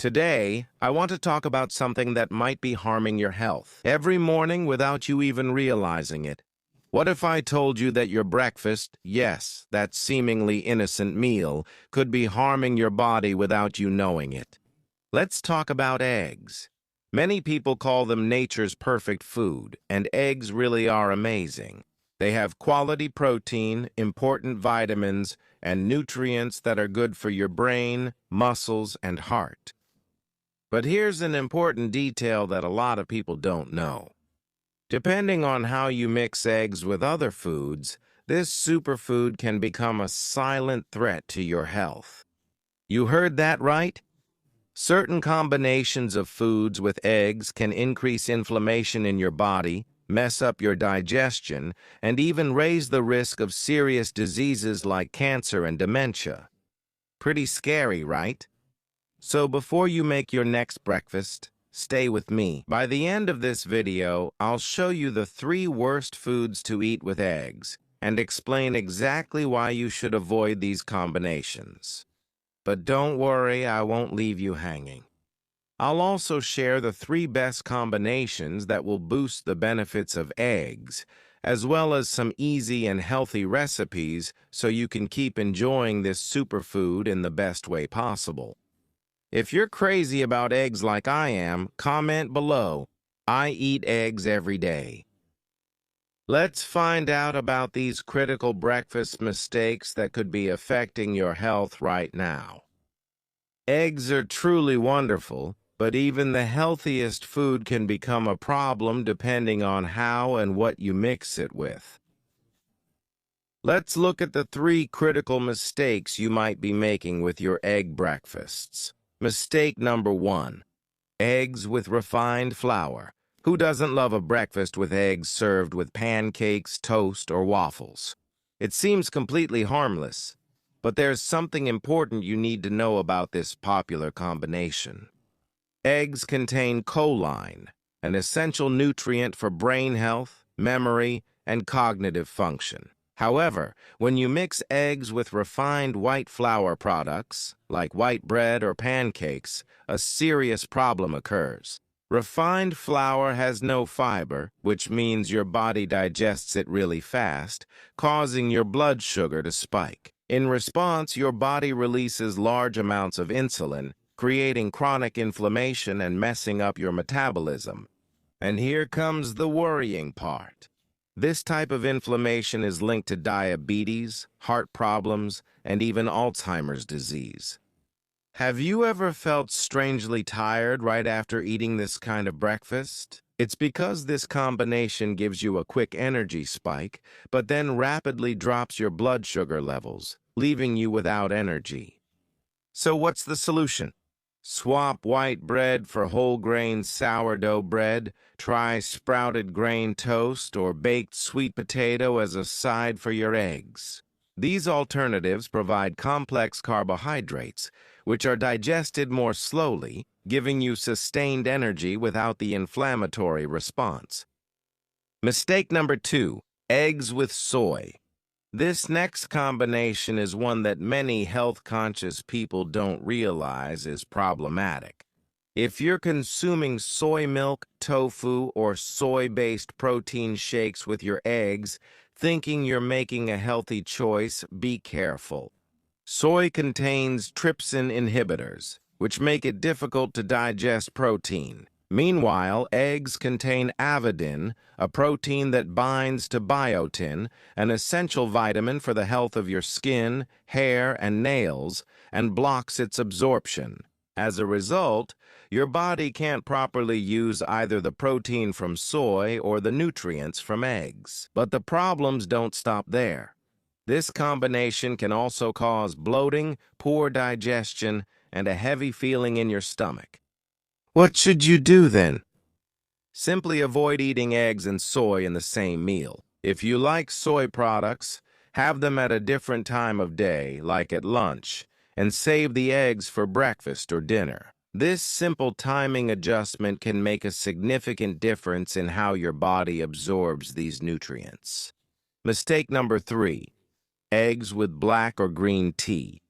Today, I want to talk about something that might be harming your health every morning without you even realizing it. What if I told you that your breakfast, yes, that seemingly innocent meal, could be harming your body without you knowing it? Let's talk about eggs. Many people call them nature's perfect food, and eggs really are amazing. They have quality protein, important vitamins, and nutrients that are good for your brain, muscles, and heart. But here's an important detail that a lot of people don't know. Depending on how you mix eggs with other foods, this superfood can become a silent threat to your health. You heard that right? Certain combinations of foods with eggs can increase inflammation in your body, mess up your digestion, and even raise the risk of serious diseases like cancer and dementia. Pretty scary, right? So before you make your next breakfast, stay with me. By the end of this video, I'll show you the 3 worst foods to eat with eggs and explain exactly why you should avoid these combinations. But don't worry, I won't leave you hanging. I'll also share the 3 best combinations that will boost the benefits of eggs, as well as some easy and healthy recipes so you can keep enjoying this superfood in the best way possible. If you're crazy about eggs like I am, comment below. I eat eggs every day. Let's find out about these critical breakfast mistakes that could be affecting your health right now. Eggs are truly wonderful, but even the healthiest food can become a problem depending on how and what you mix it with. Let's look at the 3 critical mistakes you might be making with your egg breakfasts. Mistake number 1. Eggs with refined flour. Who doesn't love a breakfast with eggs served with pancakes, toast, or waffles? It seems completely harmless, but there's something important you need to know about this popular combination. Eggs contain choline, an essential nutrient for brain health, memory, and cognitive function. However, when you mix eggs with refined white flour products, like white bread or pancakes, a serious problem occurs. Refined flour has no fiber, which means your body digests it really fast, causing your blood sugar to spike. In response, your body releases large amounts of insulin, creating chronic inflammation and messing up your metabolism. And here comes the worrying part. This type of inflammation is linked to diabetes, heart problems, and even Alzheimer's disease. Have you ever felt strangely tired right after eating this kind of breakfast? It's because this combination gives you a quick energy spike, but then rapidly drops your blood sugar levels, leaving you without energy. So what's the solution? Swap white bread for whole grain sourdough bread, try sprouted grain toast, or baked sweet potato as a side for your eggs. These alternatives provide complex carbohydrates, which are digested more slowly, giving you sustained energy without the inflammatory response. Mistake number 2, eggs with soy. This next combination is one that many health-conscious people don't realize is problematic. If you're consuming soy milk, tofu, or soy-based protein shakes with your eggs, thinking you're making a healthy choice, be careful. Soy contains trypsin inhibitors, which make it difficult to digest protein. Meanwhile, eggs contain avidin, a protein that binds to biotin, an essential vitamin for the health of your skin, hair, and nails, and blocks its absorption. As a result, your body can't properly use either the protein from soy or the nutrients from eggs. But the problems don't stop there. This combination can also cause bloating, poor digestion, and a heavy feeling in your stomach. What should you do then? Simply avoid eating eggs and soy in the same meal. If you like soy products, have them at a different time of day, like at lunch, and save the eggs for breakfast or dinner. This simple timing adjustment can make a significant difference in how your body absorbs these nutrients. Mistake number 3, eggs with black or green tea.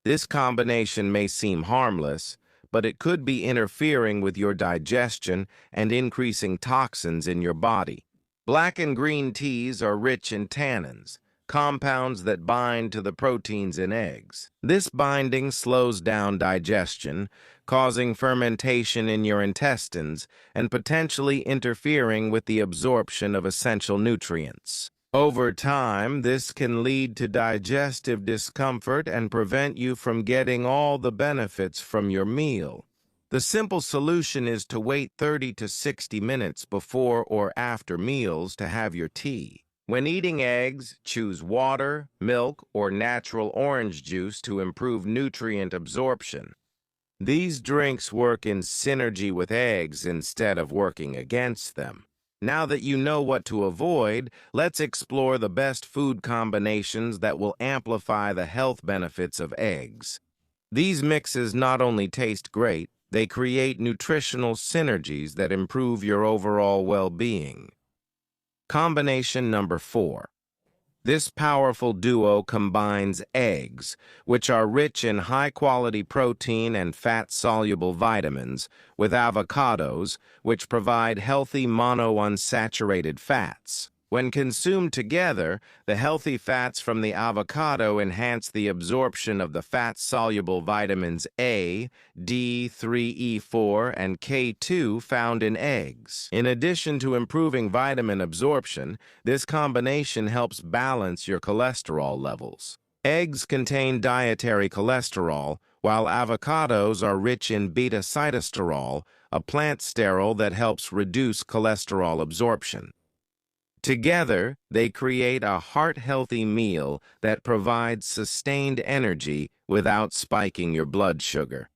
This combination may seem harmless, but it could be interfering with your digestion and increasing toxins in your body. Black and green teas are rich in tannins, compounds that bind to the proteins in eggs. This binding slows down digestion, causing fermentation in your intestines and potentially interfering with the absorption of essential nutrients. Over time, this can lead to digestive discomfort and prevent you from getting all the benefits from your meal. The simple solution is to wait 30 to 60 minutes before or after meals to have your tea. When eating eggs, choose water, milk, or natural orange juice to improve nutrient absorption. These drinks work in synergy with eggs instead of working against them. Now that you know what to avoid, let's explore the best food combinations that will amplify the health benefits of eggs. These mixes not only taste great, they create nutritional synergies that improve your overall well-being. Combination number 4. This powerful duo combines eggs, which are rich in high-quality protein and fat-soluble vitamins, with avocados, which provide healthy monounsaturated fats. When consumed together, the healthy fats from the avocado enhance the absorption of the fat-soluble vitamins A, D, 3E4, and K2 found in eggs. In addition to improving vitamin absorption, this combination helps balance your cholesterol levels. Eggs contain dietary cholesterol, while avocados are rich in beta-sitosterol, a plant sterol that helps reduce cholesterol absorption. Together, they create a heart-healthy meal that provides sustained energy without spiking your blood sugar.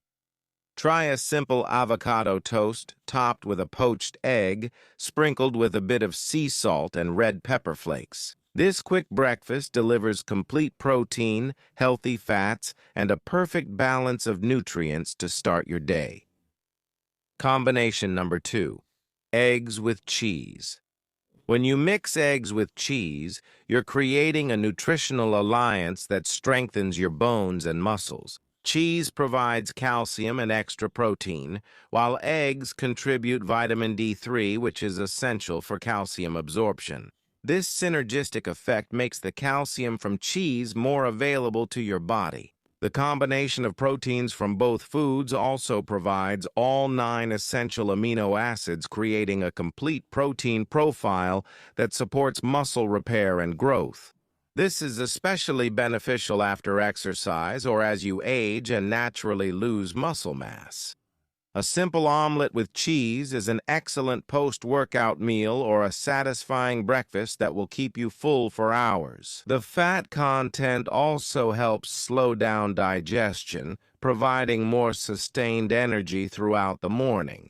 Try a simple avocado toast topped with a poached egg, sprinkled with a bit of sea salt and red pepper flakes. This quick breakfast delivers complete protein, healthy fats, and a perfect balance of nutrients to start your day. Combination number 2. Eggs with cheese. When you mix eggs with cheese, you're creating a nutritional alliance that strengthens your bones and muscles. Cheese provides calcium and extra protein, while eggs contribute vitamin D3, which is essential for calcium absorption. This synergistic effect makes the calcium from cheese more available to your body. The combination of proteins from both foods also provides all 9 essential amino acids, creating a complete protein profile that supports muscle repair and growth. This is especially beneficial after exercise or as you age and naturally lose muscle mass. A simple omelet with cheese is an excellent post-workout meal or a satisfying breakfast that will keep you full for hours. The fat content also helps slow down digestion, providing more sustained energy throughout the morning.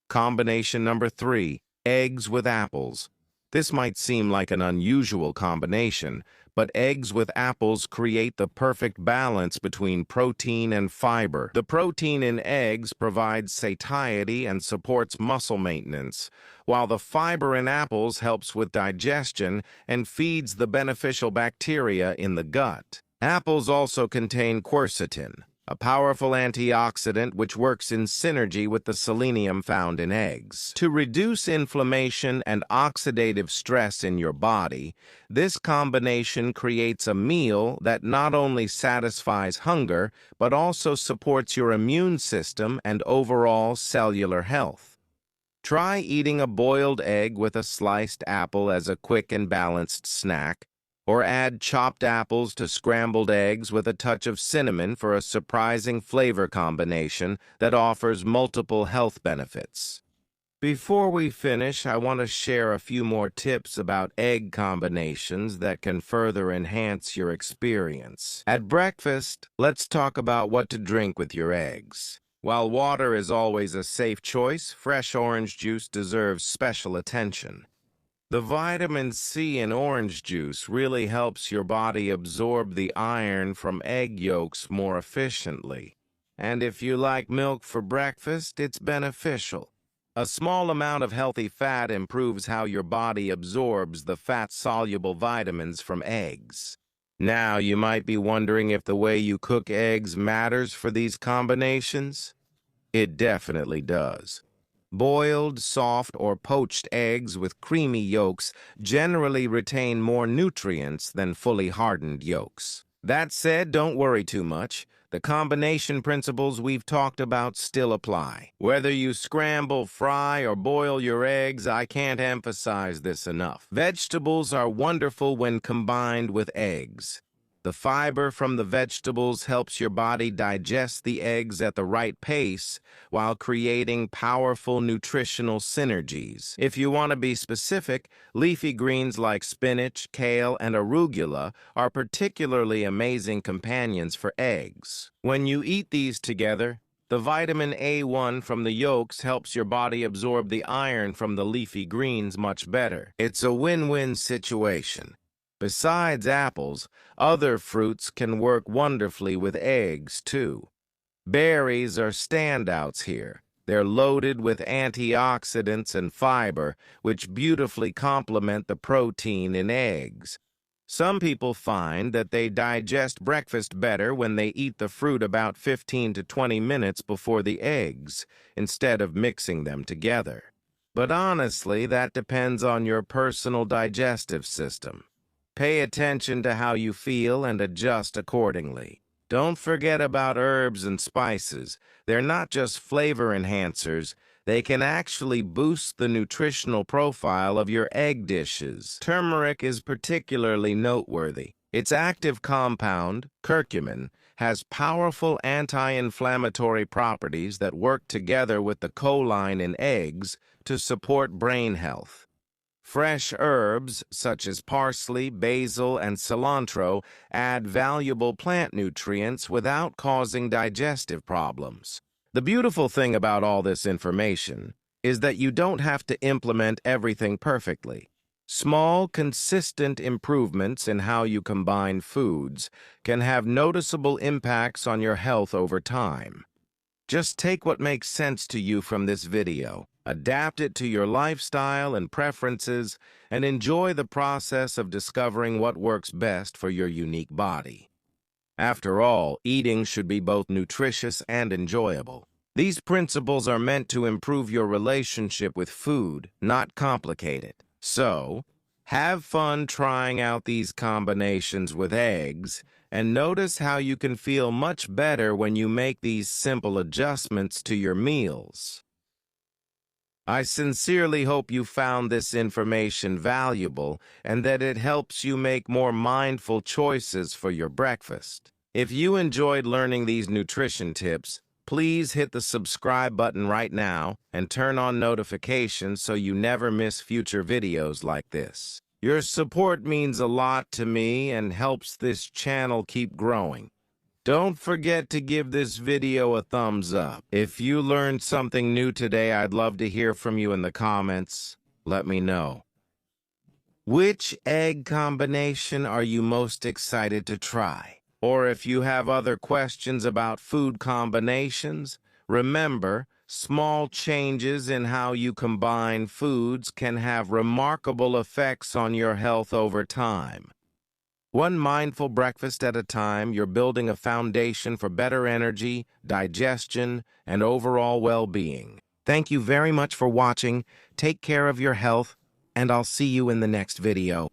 Combination number 3, eggs with apples. This might seem like an unusual combination, but eggs with apples create the perfect balance between protein and fiber. The protein in eggs provides satiety and supports muscle maintenance, while the fiber in apples helps with digestion and feeds the beneficial bacteria in the gut. Apples also contain quercetin, a powerful antioxidant which works in synergy with the selenium found in eggs. To reduce inflammation and oxidative stress in your body, this combination creates a meal that not only satisfies hunger, but also supports your immune system and overall cellular health. Try eating a boiled egg with a sliced apple as a quick and balanced snack, or add chopped apples to scrambled eggs with a touch of cinnamon for a surprising flavor combination that offers multiple health benefits. Before we finish, I want to share a few more tips about egg combinations that can further enhance your experience. At breakfast, let's talk about what to drink with your eggs. While water is always a safe choice, fresh orange juice deserves special attention. The vitamin C in orange juice really helps your body absorb the iron from egg yolks more efficiently. And if you like milk for breakfast, it's beneficial. A small amount of healthy fat improves how your body absorbs the fat-soluble vitamins from eggs. Now, you might be wondering if the way you cook eggs matters for these combinations. It definitely does. Boiled, soft, or poached eggs with creamy yolks generally retain more nutrients than fully hardened yolks. That said, don't worry too much. The combination principles we've talked about still apply. Whether you scramble, fry, or boil your eggs, I can't emphasize this enough. Vegetables are wonderful when combined with eggs. The fiber from the vegetables helps your body digest the eggs at the right pace while creating powerful nutritional synergies. If you want to be specific, leafy greens like spinach, kale, and arugula are particularly amazing companions for eggs. When you eat these together, the vitamin A1 from the yolks helps your body absorb the iron from the leafy greens much better. It's a win-win situation. Besides apples, other fruits can work wonderfully with eggs, too. Berries are standouts here. They're loaded with antioxidants and fiber, which beautifully complement the protein in eggs. Some people find that they digest breakfast better when they eat the fruit about 15 to 20 minutes before the eggs, instead of mixing them together. But honestly, that depends on your personal digestive system. Pay attention to how you feel and adjust accordingly. Don't forget about herbs and spices. They're not just flavor enhancers, they can actually boost the nutritional profile of your egg dishes. Turmeric is particularly noteworthy. Its active compound, curcumin, has powerful anti-inflammatory properties that work together with the choline in eggs to support brain health. Fresh herbs, such as parsley, basil, and cilantro, add valuable plant nutrients without causing digestive problems. The beautiful thing about all this information is that you don't have to implement everything perfectly. Small, consistent improvements in how you combine foods can have noticeable impacts on your health over time. Just take what makes sense to you from this video, adapt it to your lifestyle and preferences, and enjoy the process of discovering what works best for your unique body. After all, eating should be both nutritious and enjoyable. These principles are meant to improve your relationship with food, not complicate it. So, have fun trying out these combinations with eggs, and notice how you can feel much better when you make these simple adjustments to your meals. I sincerely hope you found this information valuable and that it helps you make more mindful choices for your breakfast. If you enjoyed learning these nutrition tips, please hit the subscribe button right now and turn on notifications so you never miss future videos like this. Your support means a lot to me and helps this channel keep growing. Don't forget to give this video a thumbs up. If you learned something new today, I'd love to hear from you in the comments. Let me know. Which egg combination are you most excited to try? Or if you have other questions about food combinations, remember, small changes in how you combine foods can have remarkable effects on your health over time. One mindful breakfast at a time, you're building a foundation for better energy, digestion, and overall well-being. Thank you very much for watching. Take care of your health, and I'll see you in the next video.